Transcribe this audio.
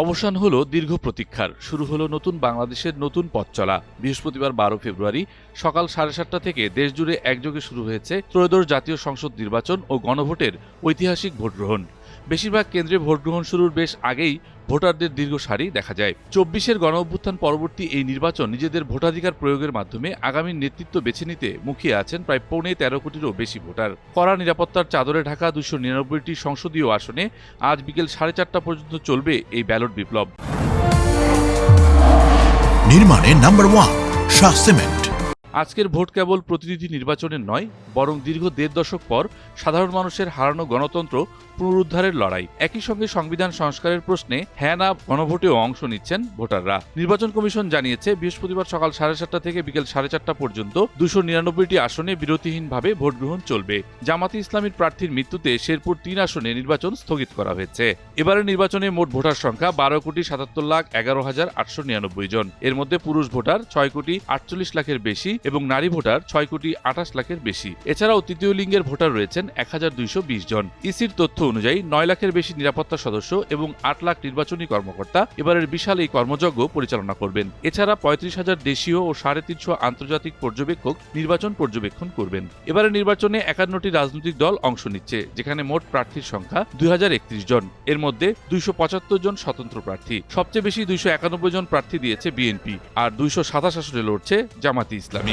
অবসান হলো দীর্ঘ প্রতীক্ষার, শুরু হলো নতুন বাংলাদেশের নতুন পথ চলা। বৃহস্পতিবার 12 ফেব্রুয়ারি সকাল 7:30 থেকে দেশজুড়ে একযোগে শুরু হয়েছে ত্রয়োদশ জাতীয় সংসদ নির্বাচন ও গণভোটের ঐতিহাসিক ভোটগ্রহণ। বেশিরভাগ কেন্দ্রে ভোটগ্রহণ শুরুর বেশ আগেই ভোটারদের দীর্ঘ সারি দেখা যায়। 24-এর গণঅভ্যুত্থান পরবর্তী এই নির্বাচন নিজেদের ভোটাধিকার প্রয়োগের মাধ্যমে আগামী নেতৃত্ব বেছে নিতে মুখিয়ে আছেন প্রায় 13.25 কোটিরও বেশি ভোটার। কড়া নিরাপত্তার চাদরে ঢাকা 299টি সংসদীয় আসনে আজ বিকেল 4:30 পর্যন্ত চলবে এই ব্যালট বিপ্লব। নির্মাণে নাম্বার 1 শাহ সিমেন্ট। আজকের ভোট কেবল প্রতিনিধি নির্বাচনের নয়, বরং দীর্ঘ 1.5 দশক পর সাধারণ মানুষের হারানো গণতন্ত্র পুনরুদ্ধারের লড়াই। একই সঙ্গে সংবিধান সংস্কারের প্রশ্নে হ্যাঁ না গণভোটেও অংশ নিচ্ছেন ভোটাররা। নির্বাচন কমিশন জানিয়েছে, বৃহস্পতিবার সকাল 7:30 থেকে বিকেল 4:30 পর্যন্ত 299টি আসনে বিরতিহীনভাবে ভোট গ্রহণ চলবে। জামাতে ইসলামীর প্রার্থীর মৃত্যুতে শেরপুর 3 আসনে নির্বাচন স্থগিত করা হয়েছে। এবারের নির্বাচনে মোট ভোটার সংখ্যা 12,77,11,899 জন। এর মধ্যে পুরুষ ভোটার 6,48 লাখের বেশি এবং নারী ভোটার 6,28 লাখের বেশি। এছাড়াও তৃতীয় লিঙ্গের ভোটার রয়েছেন 1,220 জন। ইসির তথ্য অনুযায়ী 9 লাখের বেশি নিরাপত্তা সদস্য এবং 8 লাখ নির্বাচনী কর্মকর্তা এবারের বিশাল এই কর্মযজ্ঞ পরিচালনা করবেন। এছাড়া 35,000 দেশীয় ও 350 আন্তর্জাতিক পর্যবেক্ষক নির্বাচন পর্যবেক্ষণ করবেন। এবারের নির্বাচনে 51টি রাজনৈতিক দল অংশ নিচ্ছে, যেখানে মোট প্রার্থীর সংখ্যা 2031 জন। এর মধ্যে 275 জন স্বতন্ত্র প্রার্থী। সবচেয়ে বেশি 291 জন প্রার্থী দিয়েছে বিএনপি, আর 227 আসনে লড়ছে জামাতে ইসলামী।